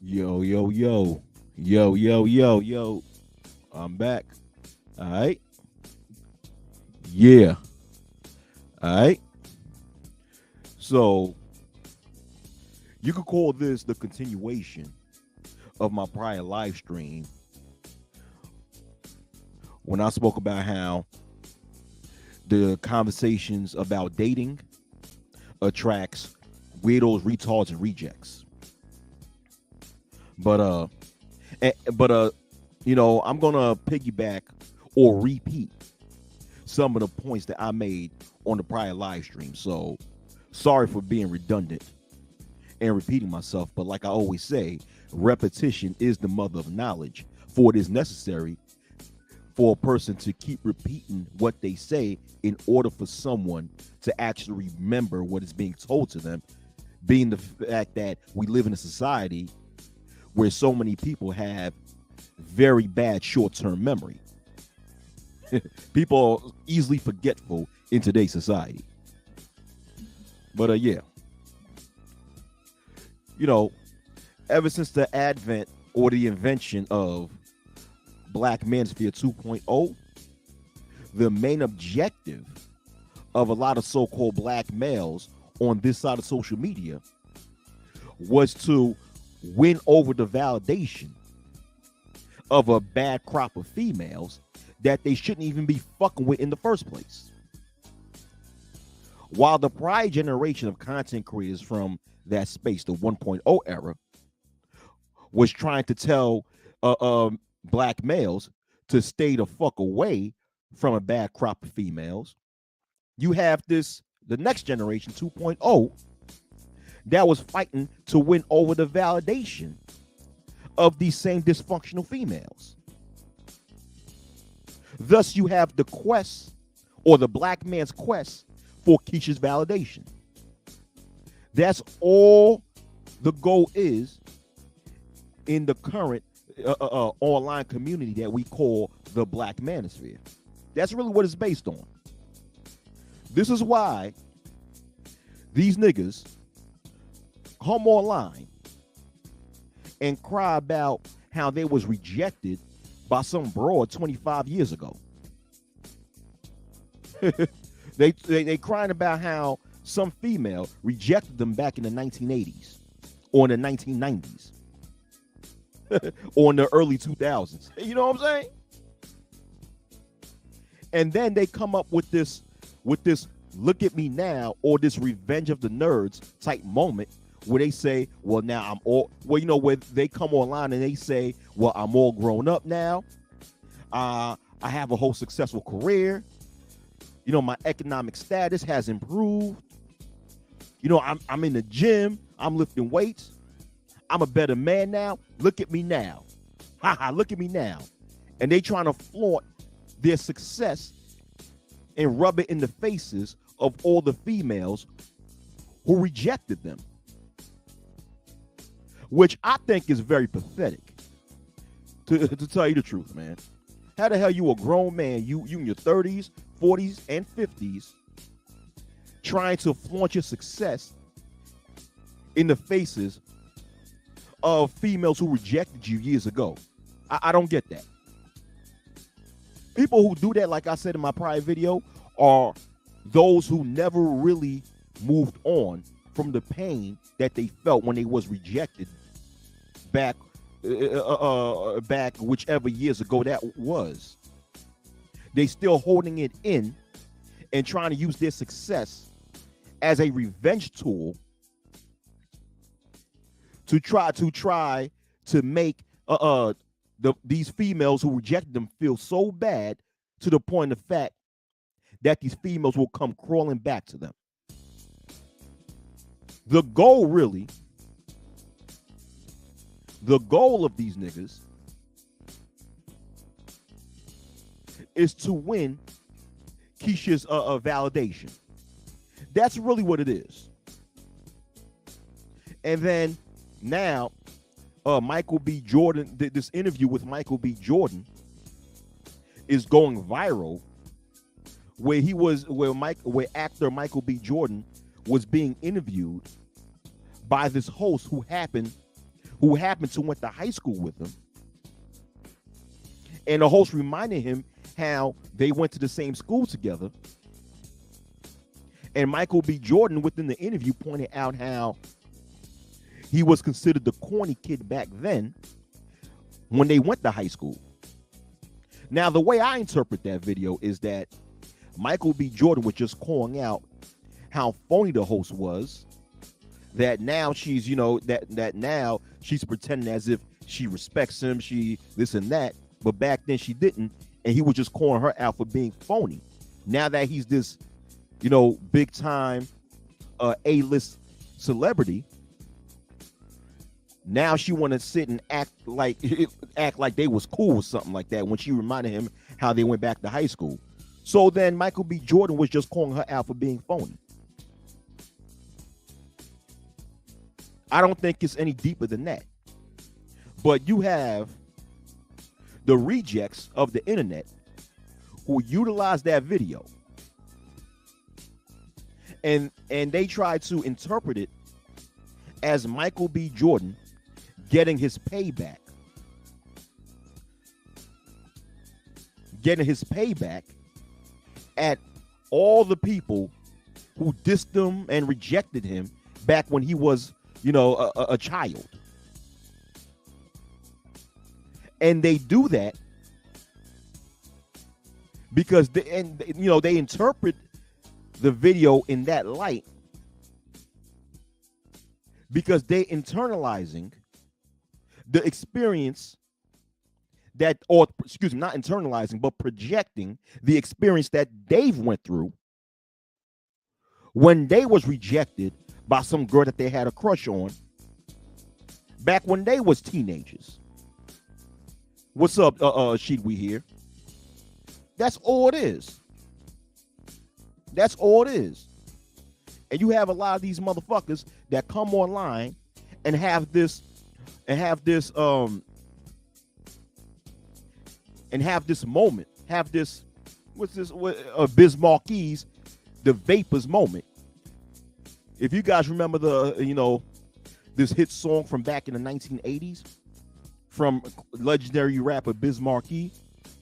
Yo, yo, yo. Yo, yo, yo, yo. I'm back. All right. Yeah. All right. So you could call this the continuation of my prior live stream when I spoke about how the conversations about dating attracts weirdos, retards, and rejects. But but I'm gonna piggyback or repeat some of the points that I made on the prior live stream. So sorry for being redundant and repeating myself, but like I always say, repetition is the mother of knowledge, for it is necessary for a person to keep repeating what they say in order for someone to actually remember what is being told to them, being the fact that we live in a society where so many people have very bad short-term memory. People are easily forgetful in today's society. But yeah, you know, ever since the advent or the invention of Black Manosphere 2.0, the main objective of a lot of so-called black males on this side of social media was to win over the validation of a bad crop of females that they shouldn't even be fucking with in the first place. While the prior generation of content creators from that space, the 1.0 era, was trying to tell black males to stay the fuck away from a bad crop of females, you have the next generation, 2.0, that was fighting to win over the validation of these same dysfunctional females. Thus, you have the quest, or the black man's quest, for Keisha's validation. That's all the goal is in the current online community that we call the Black Manosphere. That's really what it's based on. This is why these niggas come online and cry about how they was rejected by some broad 25 years ago. they crying about how some female rejected them back in the 1980s or in the 1990s or in the early 2000s. You know what I'm saying? And then they come up with this look at me now, or this revenge of the nerds type moment where they say, well, now I'm all, well, where they come online and they say, well, I'm all grown up now. I have a whole successful career. My economic status has improved. I'm in the gym. I'm lifting weights. I'm a better man now. Look at me now. Haha, look at me now. And they trying to flaunt their success and rub it in the faces of all the females who rejected them, which I think is very pathetic, to tell you the truth, man. How the hell you a grown man, you in your 30s, 40s, and 50s, trying to flaunt your success in the faces of females who rejected you years ago? I don't get that. People who do that, like I said in my prior video, are those who never really moved on from the pain that they felt when they was rejected back whichever years ago that was. They still holding it in and trying to use their success as a revenge tool to try to make these females who rejected them feel so bad, to the point of fact that these females will come crawling back to them. The goal of these niggas is to win Keisha's validation. That's really what it is. And then now, Michael B. Jordan, this interview with Michael B. Jordan is going viral, where actor Michael B. Jordan was being interviewed by this host who happened who happened to went to high school with him. And the host reminded him how they went to the same school together. And Michael B. Jordan, within the interview, pointed out how he was considered the corny kid back then when they went to high school. Now, the way I interpret that video is that Michael B. Jordan was just calling out how phony the host was, that now she's, that now she's pretending as if she respects him, she this and that, but back then she didn't, and he was just calling her out for being phony. Now that he's this, big time A-list celebrity, now she want to sit and act like they was cool or something like that when she reminded him how they went back to high school. So then Michael B. Jordan was just calling her out for being phony. I don't think it's any deeper than that. But you have the rejects of the internet who utilize that video, and they try to interpret it as Michael B. Jordan getting his payback. Getting his payback at all the people who dissed him and rejected him back when he was, a child. And they do that because they interpret the video in that light because they internalizing the experience not internalizing, but projecting the experience that Dave went through when they was rejected by some girl that they had a crush on back when they was teenagers. What's up, Sheet We here? That's all it is. That's all it is. And you have a lot of these motherfuckers that come online and have this moment, Biz Marquis, the Vapors moment. If you guys remember this hit song from back in the 1980s from legendary rapper Biz Marquis,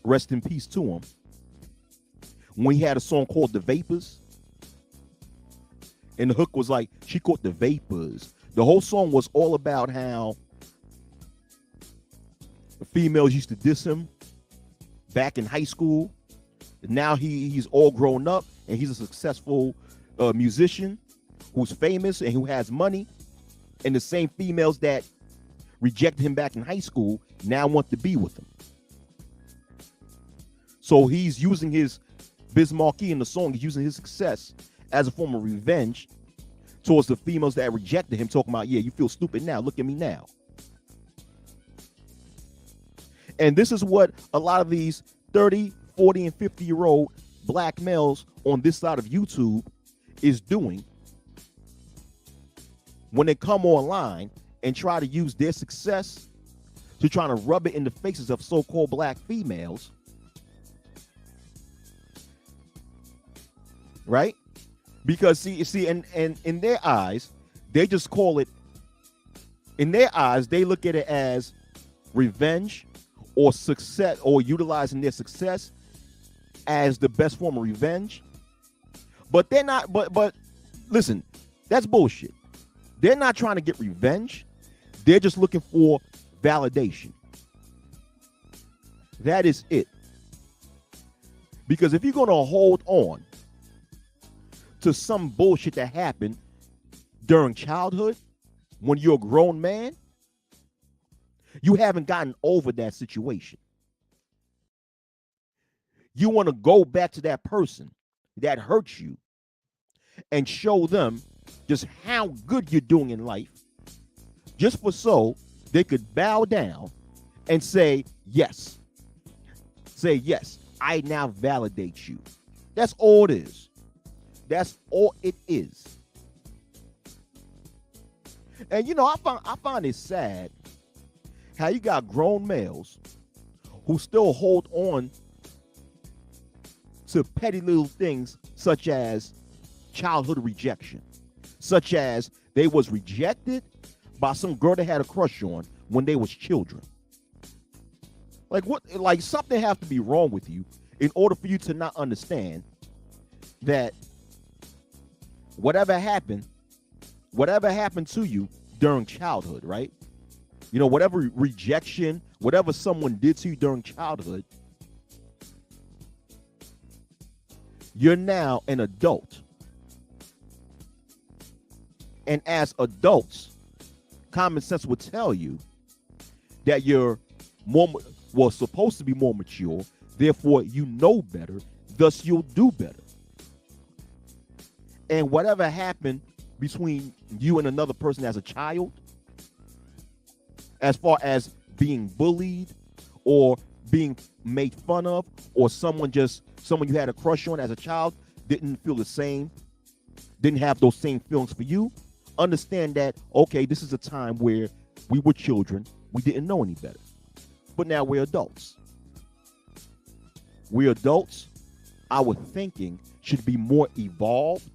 rest in peace to him, when he had a song called The Vapors, and the hook was like, she caught the vapors. The whole song was all about how the females used to diss him back in high school. Now he's all grown up and he's a successful musician who's famous and who has money, and the same females that rejected him back in high school now want to be with him. So he's using his Biz Marquis in the song, he's using his success as a form of revenge towards the females that rejected him, talking about, yeah, you feel stupid now, look at me now. And this is what a lot of these 30, 40, and 50-year-old black males on this side of YouTube is doing when they come online and try to use their success to try to rub it in the faces of so-called black females. Right? Because see, and in their eyes, they just call it, in their eyes, they look at it as revenge or success, or utilizing their success as the best form of revenge. But they're not, but listen, that's bullshit. They're not trying to get revenge. They're just looking for validation. That is it. Because if you're going to hold on to some bullshit that happened during childhood, when you're a grown man, you haven't gotten over that situation. You want to go back to that person that hurt you and show them just how good you're doing in life, just for so they could bow down and say, yes. Say, yes, I now validate you. That's all it is. That's all it is. And I find it sad how you got grown males who still hold on to petty little things such as childhood rejection, such as they was rejected by some girl they had a crush on when they was children. Like what? Like something has to be wrong with you in order for you to not understand that whatever happened to you during childhood, right? You know, whatever rejection, whatever someone did to you during childhood, you're now an adult. And as adults, common sense would tell you that you're supposed to be more mature, therefore you know better, thus you'll do better. And whatever happened between you and another person as a child, as far as being bullied or being made fun of, or someone you had a crush on as a child didn't feel the same, didn't have those same feelings for you, understand that, okay, this is a time where we were children, we didn't know any better. But now we're adults. We're adults. Our thinking should be more evolved,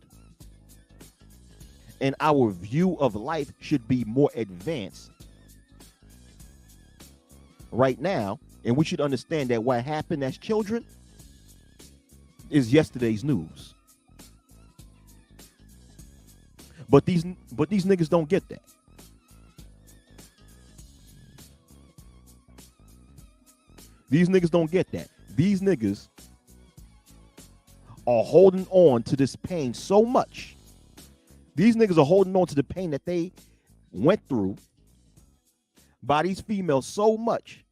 and our view of life should be more advanced right now. And we should understand that what happened as children is yesterday's news. But these niggas don't get that. These niggas don't get that. These niggas are holding on to this pain so much. These niggas are holding on to the pain that they went through by these females so much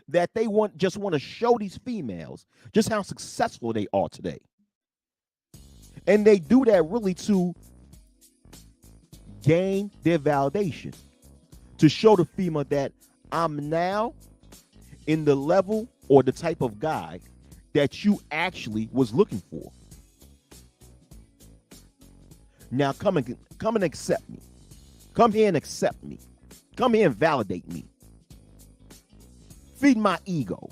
that they just want to show these females just how successful they are today. And they do that really to gain their validation, to show the female that I'm now in the level or the type of guy that you actually was looking for. Now come and accept me. Come here and accept me. Come here and validate me. Feed my ego.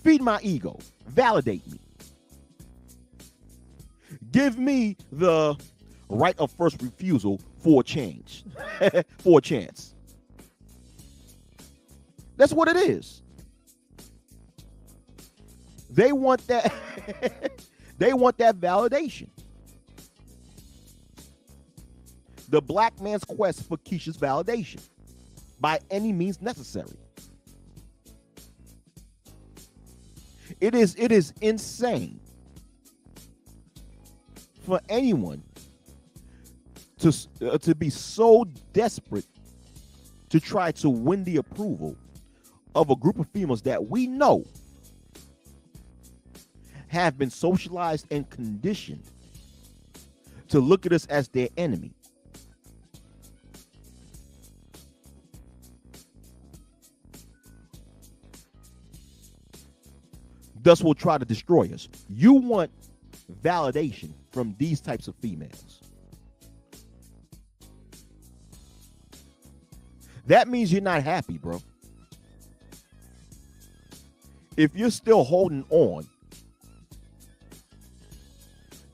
Feed my ego. Validate me. Give me the right of first refusal for a change. For a chance. That's what it is. They want that. They want that validation. The black man's quest for Keisha's validation by any means necessary. It is insane for anyone to be so desperate to try to win the approval of a group of females that we know have been socialized and conditioned to look at us as their enemy. Thus will try to destroy us. You want validation from these types of females. That means you're not happy, bro. If you're still holding on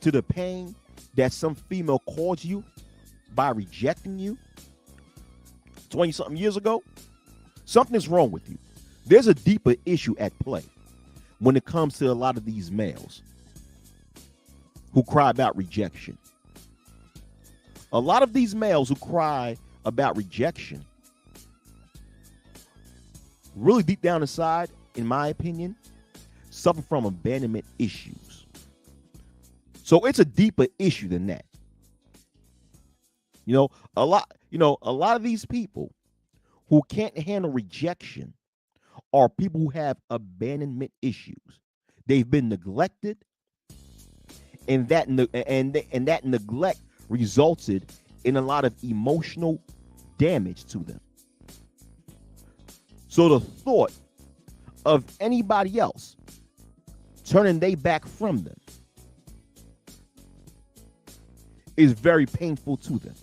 to the pain that some female caused you by rejecting you 20-something years ago, something is wrong with you. There's a deeper issue at play when it comes to a lot of these males who cry about rejection. A lot of these males who cry about rejection, really deep down inside, in my opinion, suffer from abandonment issues. So it's a deeper issue than that. A lot of these people who can't handle rejection are people who have abandonment issues. They've been neglected, and that neglect resulted in a lot of emotional damage to them. So the thought of anybody else turning their back from them is very painful to them.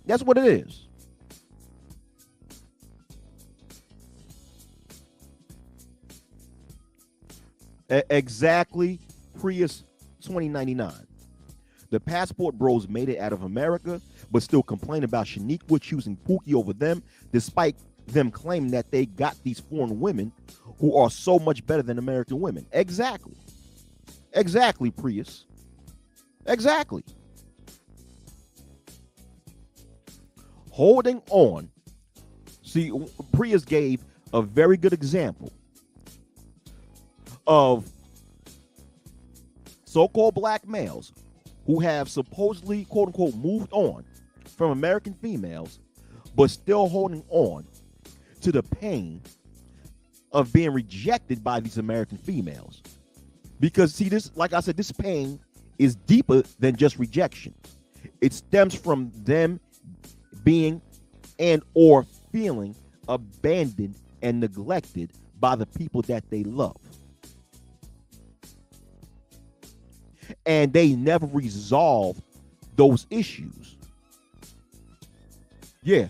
That's what it is. Exactly. Prius 2099. The passport bros made it out of America, but still complain about Shaniqua choosing Pookie over them, despite them claiming that they got these foreign women who are so much better than American women. Exactly. Exactly, Prius. Exactly. Holding on. See, Prius gave a very good example of so-called black males who have supposedly, quote unquote, moved on from American females, but still holding on to the pain of being rejected by these American females. Because, see, this, like I said, this pain is deeper than just rejection. It stems from them being and or feeling abandoned and neglected by the people that they love. And they never resolve those issues. Yeah.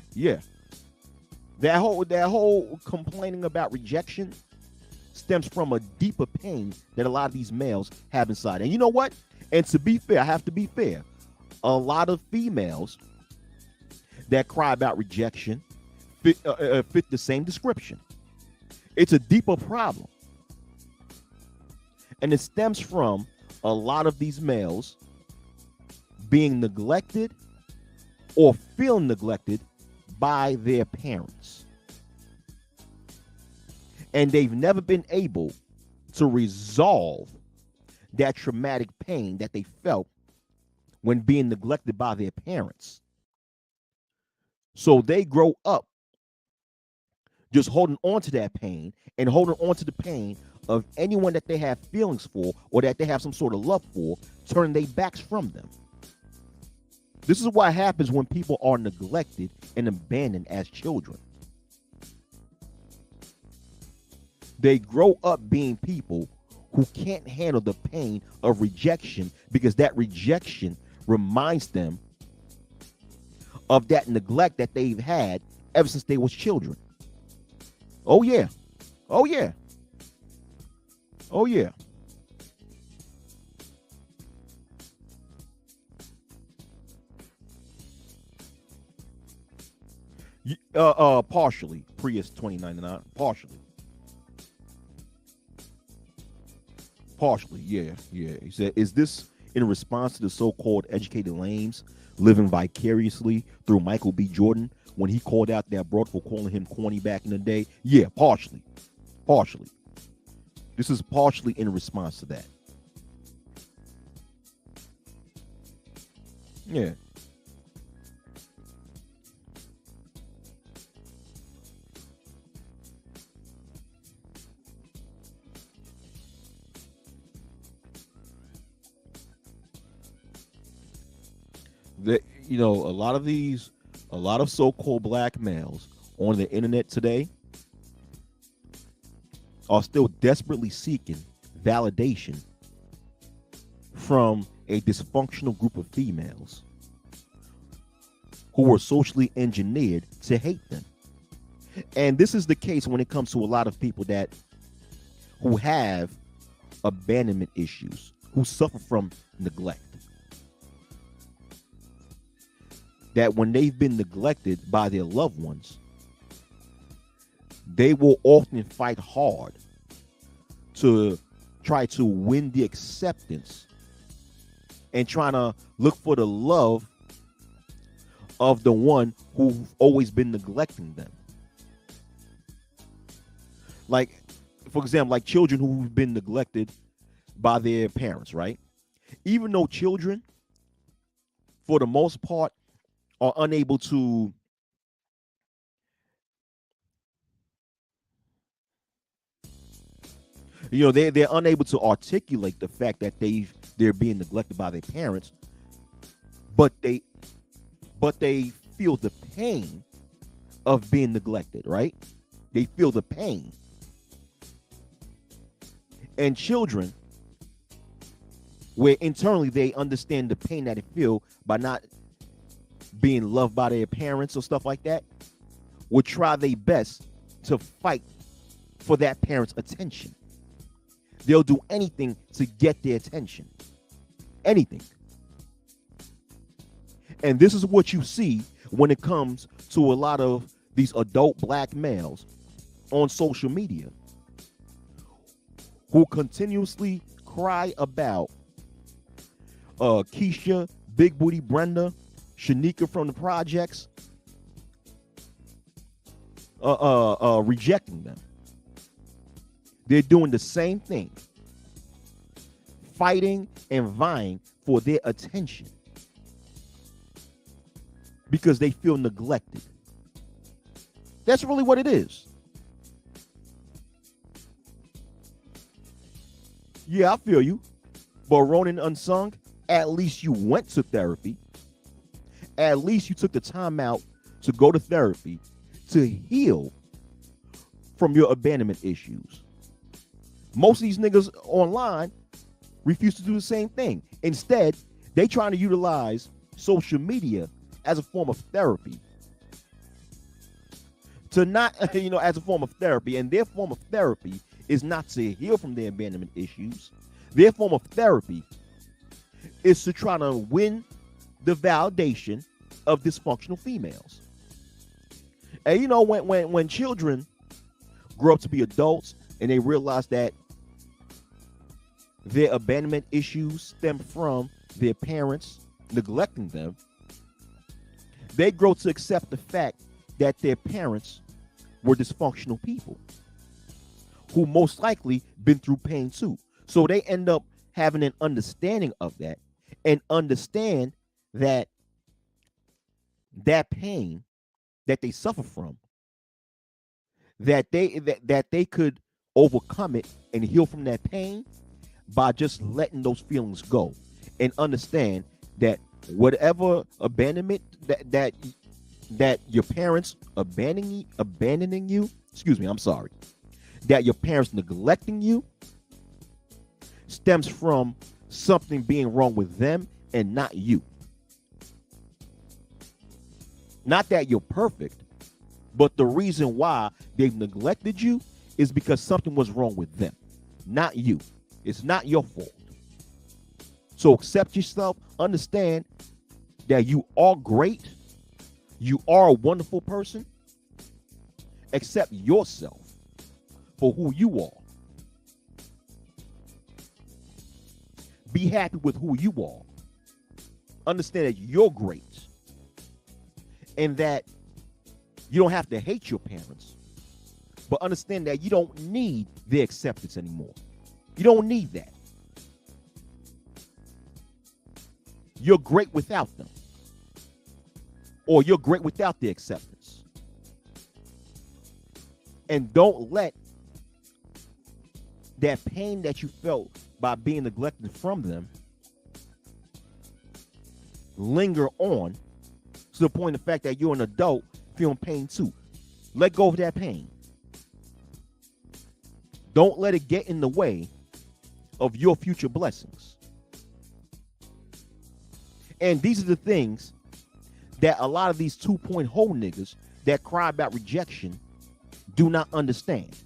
That whole complaining about rejection stems from a deeper pain that a lot of these males have inside. And you know what? And to be fair, I have to be fair. A lot of females that cry about rejection fit the same description. It's a deeper problem. And it stems from a lot of these males being neglected or feeling neglected by their parents. And they've never been able to resolve that traumatic pain that they felt when being neglected by their parents. So they grow up just holding on to that pain and holding on to the pain of anyone that they have feelings for or that they have some sort of love for, turning their backs from them. This is what happens when people are neglected and abandoned as children. They grow up being people who can't handle the pain of rejection because that rejection reminds them of that neglect that they've had ever since they was children. Oh yeah. Oh yeah. Oh yeah. Partially. Prius 2099. Partially, yeah. He said, is this in response to the so-called educated lames living vicariously through Michael B. Jordan when he called out that broad for calling him corny back in the day? Yeah, partially. This is partially in response to that. Yeah. A lot of so-called black males on the internet today are still desperately seeking validation from a dysfunctional group of females who were socially engineered to hate them. And this is the case when it comes to a lot of people who have abandonment issues, who suffer from neglect. That when they've been neglected by their loved ones, they will often fight hard to try to win the acceptance and trying to look for the love of the one who's always been neglecting them. Like, for example, like children who've been neglected by their parents, right? Even though children, for the most part, are unable to they're unable to articulate the fact that they're being neglected by their parents, but they feel the pain of being neglected, right? They feel the pain. And children, where internally they understand the pain that they feel by not being loved by their parents or stuff like that, would try their best to fight for that parent's attention. They'll do anything to get their attention. Anything. And this is what you see when it comes to a lot of these adult black males on social media who continuously cry about Keisha, Big Booty Brenda, Shanika from the projects, rejecting them. They're doing the same thing, fighting and vying for their attention because they feel neglected. That's really what it is. Yeah, I feel you. But Ronin Unsung, at least you went to therapy. At least you took the time out to go to therapy to heal from your abandonment issues. Most of these niggas online refuse to do the same thing. Instead, they trying to utilize social media as a form of therapy. To not, as a form of therapy. And their form of therapy is not to heal from their abandonment issues. Their form of therapy is to try to win the validation of dysfunctional females. And when children grow up to be adults and they realize that their abandonment issues stem from their parents neglecting them, they grow to accept the fact that their parents were dysfunctional people who most likely been through pain too. So they end up having an understanding of that and understand that pain that they suffer from, that they could overcome it and heal from that pain by just letting those feelings go, and understand that whatever abandonment that your parents abandoning you, that your parents neglecting you stems from something being wrong with them and not you. Not that you're perfect, but the reason why they've neglected you is because something was wrong with them, not you. It's not your fault. So accept yourself, understand that you are great, you are a wonderful person. Accept yourself for who you are. Be happy with who you are. Understand that you're great. And that you don't have to hate your parents, but understand that you don't need their acceptance anymore. You don't need that. You're great without them. Or you're great without their acceptance. And don't let that pain that you felt by being neglected from them linger on to the point of the fact that you're an adult feeling pain too. Let go of that pain. Don't let it get in the way of your future blessings. And these are the things that a lot of these 2-point hole niggas that cry about rejection do not understand.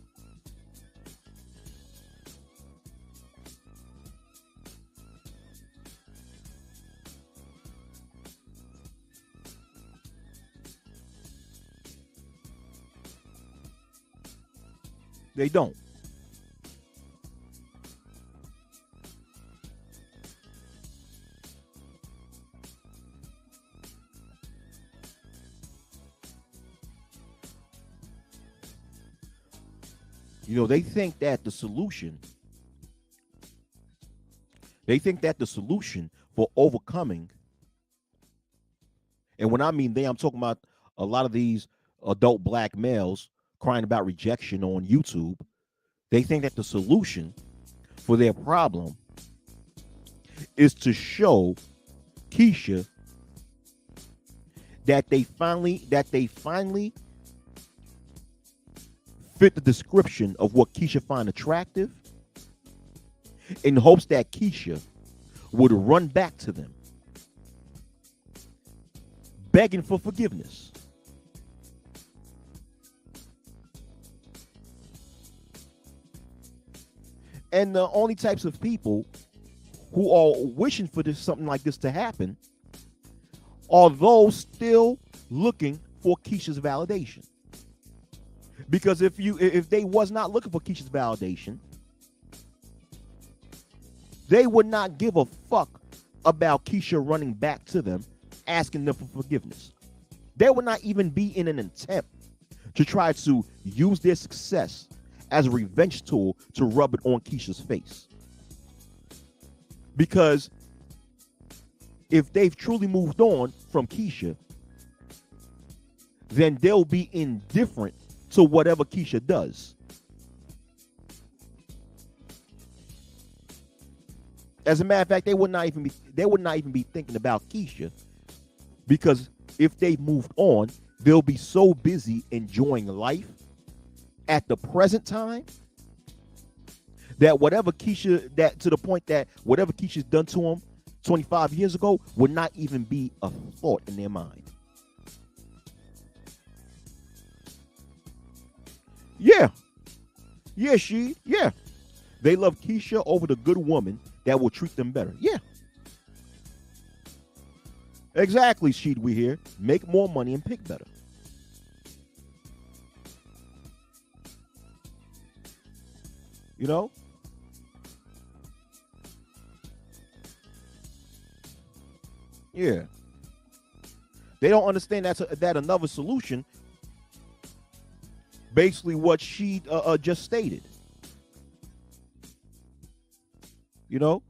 They don't. They think that the solution for overcoming, and when I mean they, I'm talking about a lot of these adult black males crying about rejection on YouTube. They think that the solution for their problem is to show Keisha that they finally fit the description of what Keisha find attractive, in hopes that Keisha would run back to them, begging for forgiveness. And the only types of people who are wishing for something like this to happen are those still looking for Keisha's validation. Because if they was not looking for Keisha's validation, they would not give a fuck about Keisha running back to them, asking them for forgiveness. They would not even be in an attempt to try to use their success as a revenge tool to rub it on Keisha's face. Because if they've truly moved on from Keisha, then they'll be indifferent to whatever Keisha does. As a matter of fact, they would not even be thinking about Keisha, because if they moved on, they'll be so busy enjoying life at the present time that to the point that whatever Keisha's done to them 25 years ago would not even be a thought in their mind. Yeah. They love Keisha over the good woman that will treat them better. Yeah. Exactly, Sheed, we hear. Make more money and pick better. You know? Yeah. They don't understand that another solution, basically what she just stated. You know?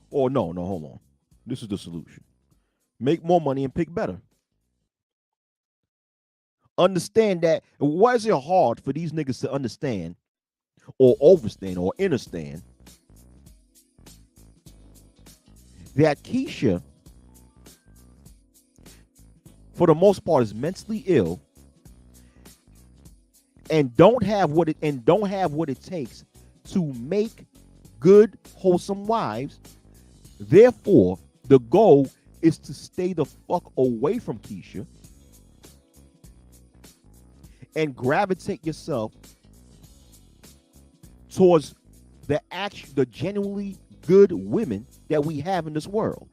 Or no, hold on. This is the solution. Make more money and pick better. Understand that. Why is it hard for these niggas to understand or overstand or understand that Keisha, for the most part, is mentally ill and don't have what it takes to make good, wholesome wives. Therefore, the goal is to stay the fuck away from Keisha and gravitate yourself towards the genuinely good women that we have in this world.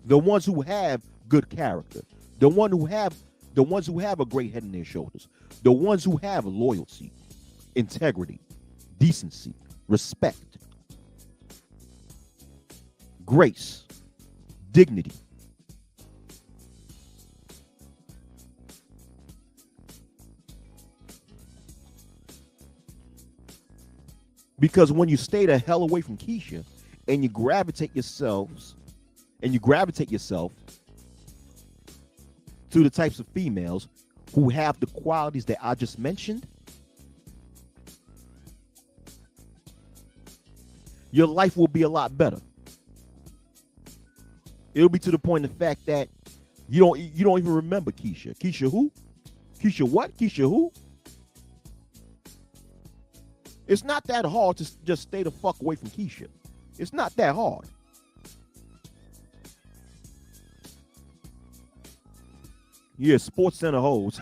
The ones who have good character, the ones who have a great head on their shoulders, the ones who have loyalty, integrity, decency, respect, grace, dignity. Because when you stay the hell away from Keisha and you gravitate yourself to the types of females who have the qualities that I just mentioned, your life will be a lot better. It'll be to the point of the fact that you don't even remember Keisha. Keisha who? Keisha what? Keisha who? It's not that hard to just stay the fuck away from Keisha. It's not that hard. Yeah, Sports Center hoes.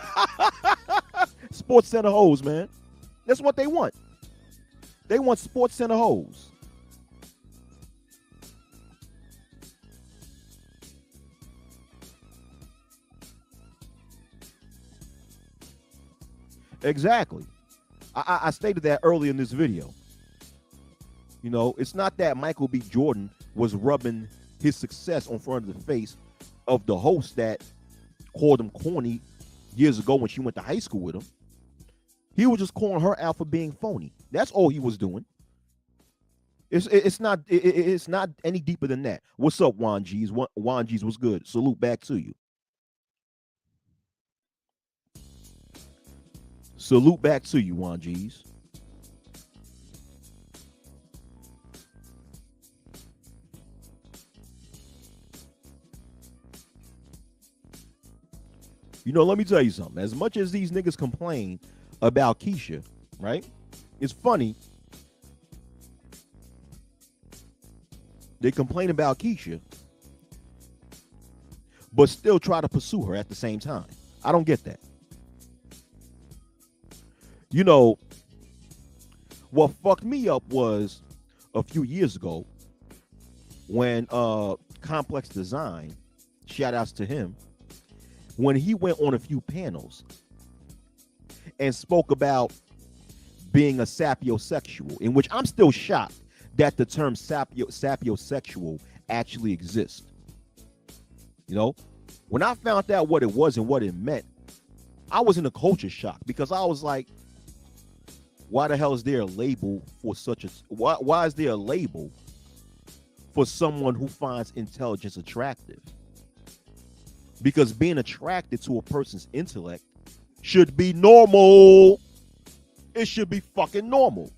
Sports Center hoes, man. That's what they want. They want Sports Center hoes. Exactly. I stated that earlier in this video. You know, it's not that Michael B. Jordan was rubbing his success on front of the face of the host that called him corny years ago when she went to high school with him. He was just calling her out for being phony. That's all he was doing. It's not any deeper than that. What's up, Juan G's? Juan G's, what's good? Salute back to you. Salute back to you, Juan G's. You know, let me tell you something. As much as these niggas complain about Keisha, right? It's funny. They complain about Keisha, but still try to pursue her at the same time. I don't get that. You know, what fucked me up was a few years ago when Complex Design, shout outs to him, when he went on a few panels and spoke about being a sapiosexual, in which I'm still shocked that the term sapiosexual actually exists. You know, when I found out what it was and what it meant, I was in a culture shock because I was like, why the hell is there a label for such a why is there a label for someone who finds intelligence attractive? Because being attracted to a person's intellect should be normal. It should be fucking normal.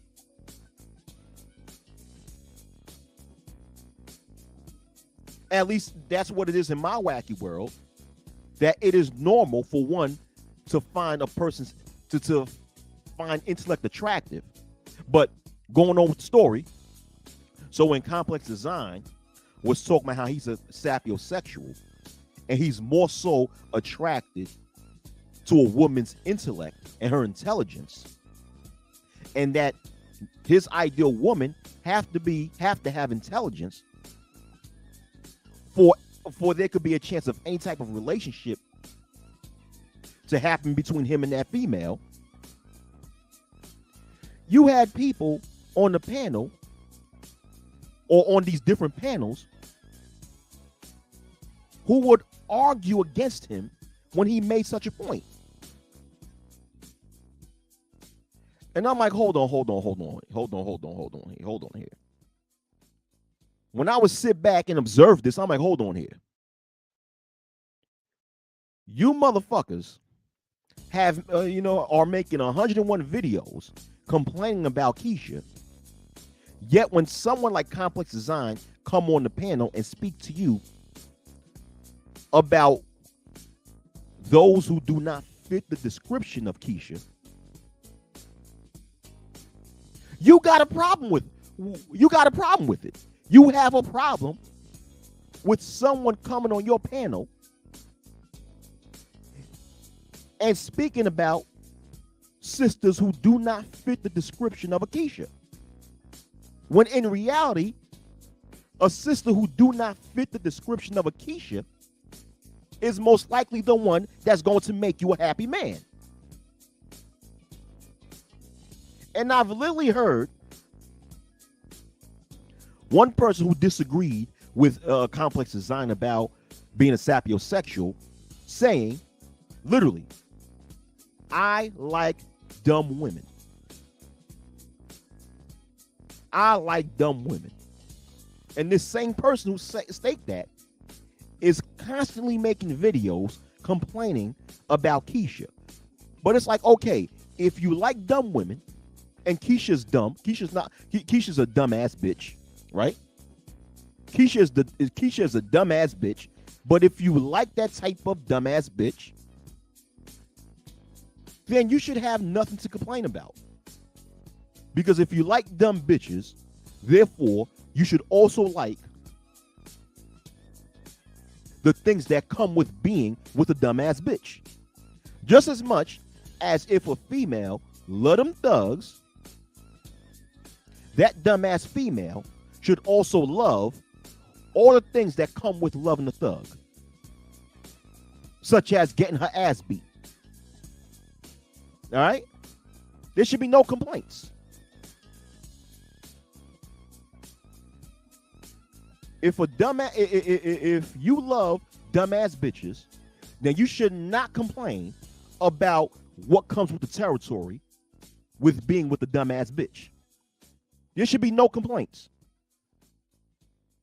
At least that's what it is in my wacky world. That it is normal for one to find a person's to find intellect attractive. But going on with the story, so when Complex Design was talking about how he's a sapiosexual and he's more so attracted to a woman's intellect and her intelligence, and that his ideal woman have to have intelligence for there could be a chance of any type of relationship to happen between him and that female. You had people on the panel or on these different panels who would argue against him when he made such a point. And I'm like, hold on here. When I would sit back and observe this, I'm like, hold on here. You motherfuckers have, are making 101 videos complaining about Keisha. Yet when someone like Complex Design come on the panel and speak to you about those who do not fit the description of Keisha, you got a problem with it. You have a problem with someone coming on your panel and speaking about sisters who do not fit the description of a Keisha. When in reality, a sister who do not fit the description of a Keisha is most likely the one that's going to make you a happy man. And I've literally heard one person who disagreed with Complex Design about being a sapiosexual saying, literally, I like dumb women. I like dumb women. And this same person who staked that is constantly making videos complaining about Keisha. But it's like, okay, if you like dumb women, and Keisha's dumb, Keisha's a dumbass bitch, right? Keisha is a dumbass bitch. But if you like that type of dumbass bitch, then you should have nothing to complain about. Because if you like dumb bitches, therefore, you should also like the things that come with being with a dumbass bitch. Just as much as if a female love them thugs, that dumbass female should also love all the things that come with loving a thug, such as getting her ass beat. All right? There should be no complaints. If you love dumbass bitches, then you should not complain about what comes with the territory with being with the dumbass bitch. There should be no complaints.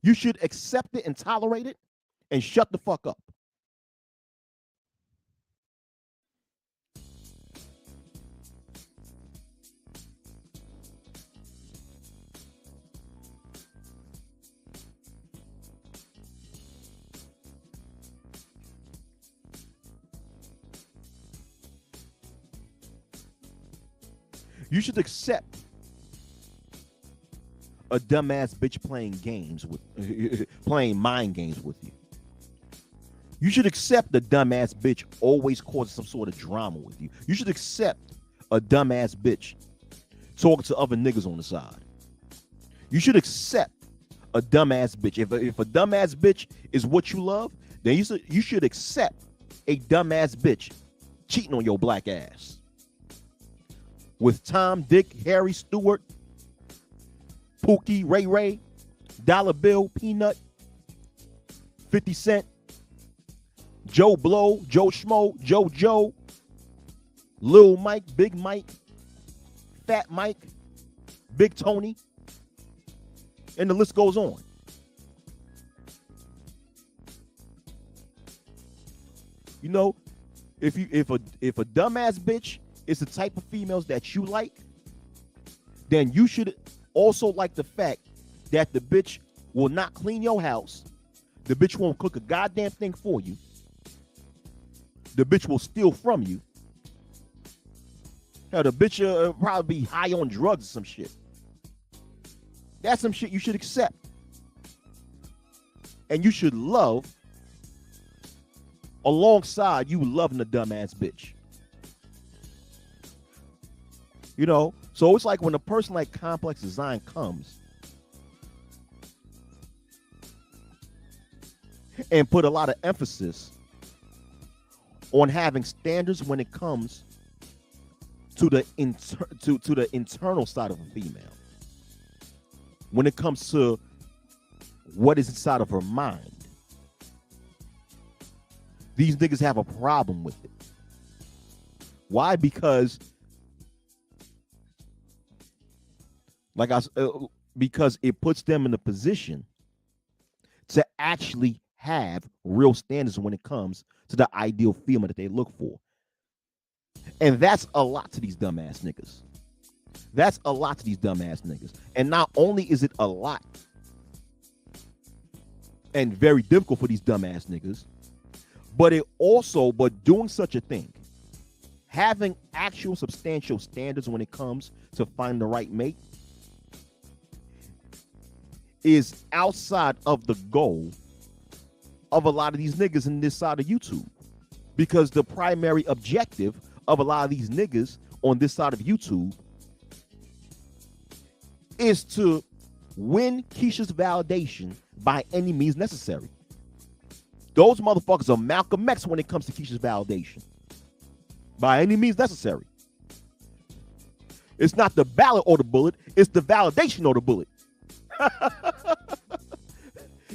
You should accept it and tolerate it and shut the fuck up. You should accept a dumbass bitch playing mind games with you. You should accept the dumbass bitch always causing some sort of drama with you. You should accept a dumbass bitch talking to other niggas on the side. You should accept a dumbass bitch. If a dumbass bitch is what you love, then you should accept a dumbass bitch cheating on your black ass. With Tom, Dick, Harry, Stewart, Pookie, Ray Ray, Dollar Bill, Peanut, 50 Cent, Joe Blow, Joe Schmo, Joe, Lil Mike, Big Mike, Fat Mike, Big Tony, and the list goes on. You know, if a dumbass bitch is the type of females that you like, then you should also like the fact that the bitch will not clean your house. The bitch won't cook a goddamn thing for you. The bitch will steal from you. Hell, the bitch probably be high on drugs or some shit. That's some shit you should accept. And you should love alongside you loving a dumbass bitch. You know, so it's like when a person like Complex Design comes and put a lot of emphasis on having standards when it comes to the internal side of a female. When it comes to what is inside of her mind. These niggas have a problem with it. Why? Because because it puts them in a position to actually have real standards when it comes to the ideal female that they look for. And that's a lot to these dumbass niggas. That's a lot to these dumbass niggas. And not only is it a lot and very difficult for these dumbass niggas, but doing such a thing, having actual substantial standards when it comes to finding the right mate, is outside of the goal of a lot of these niggas in this side of YouTube. Because the primary objective of a lot of these niggas on this side of YouTube is to win Keisha's validation by any means necessary. Those motherfuckers are Malcolm X when it comes to Keisha's validation. By any means necessary. It's not the ballot or the bullet, it's the validation or the bullet.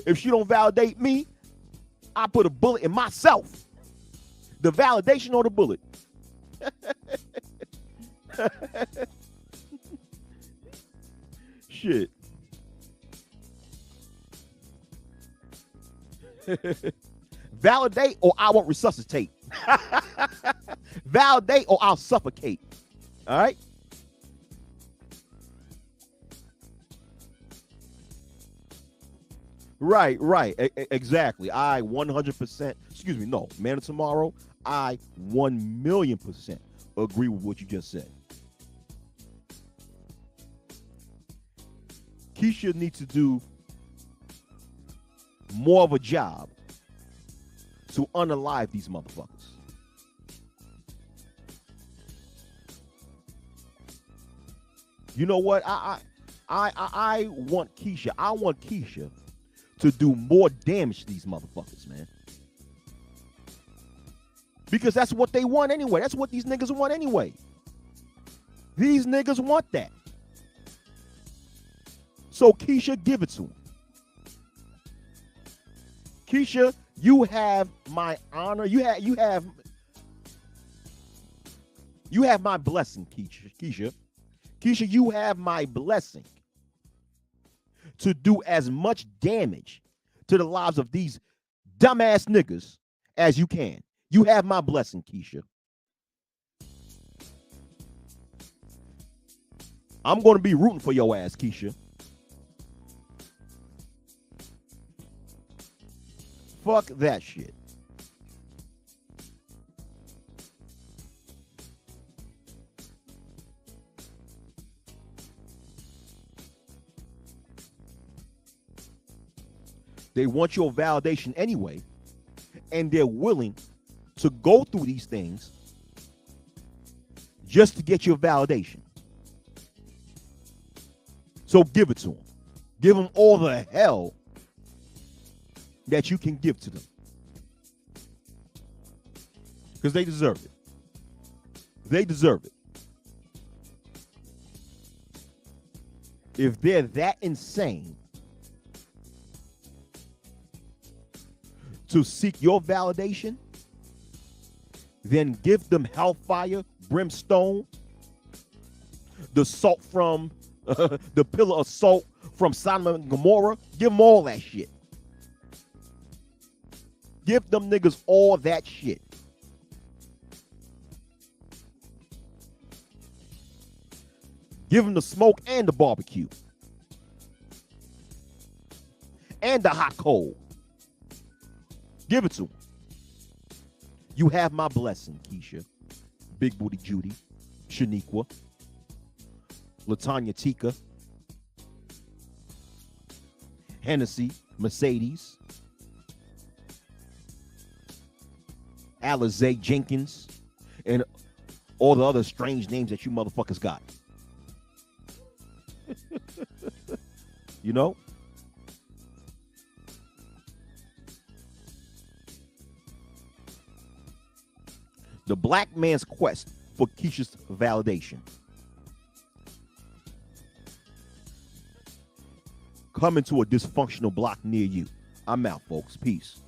If she don't validate me, I put a bullet in myself. The validation or the bullet. Shit. Validate or I won't resuscitate. Validate or I'll suffocate. All right? Right. Exactly. I 100%, excuse me, no, Man of Tomorrow, I 1,000,000% agree with what you just said. Keisha needs to do more of a job to unalive these motherfuckers. You know what? I want Keisha. I want Keisha to do more damage to these motherfuckers, man. Because that's what they want anyway. That's what these niggas want anyway. These niggas want that. So Keisha, give it to them. Keisha, you have my honor. You have my blessing, Keisha. Keisha, you have my blessing to do as much damage to the lives of these dumbass niggas as you can. You have my blessing, Keisha. I'm going to be rooting for your ass, Keisha. Fuck that shit. They want your validation anyway, and they're willing to go through these things just to get your validation. So give it to them. Give them all the hell that you can give to them. Because they deserve it. They deserve it. If they're that insane to seek your validation, then give them hellfire, brimstone, the salt from the pillar of salt from Sodom and Gomorrah. Give them all that shit. Give them niggas all that shit. Give them the smoke and the barbecue. And the hot coal. Give it to them. You have my blessing, Keisha, Big Booty Judy, Shaniqua, LaTanya Tika, Hennessy, Mercedes, Alizé Jenkins, and all the other strange names that you motherfuckers got. You know? The black man's quest for Keisha's validation. Coming to a dysfunctional block near you. I'm out, folks. Peace.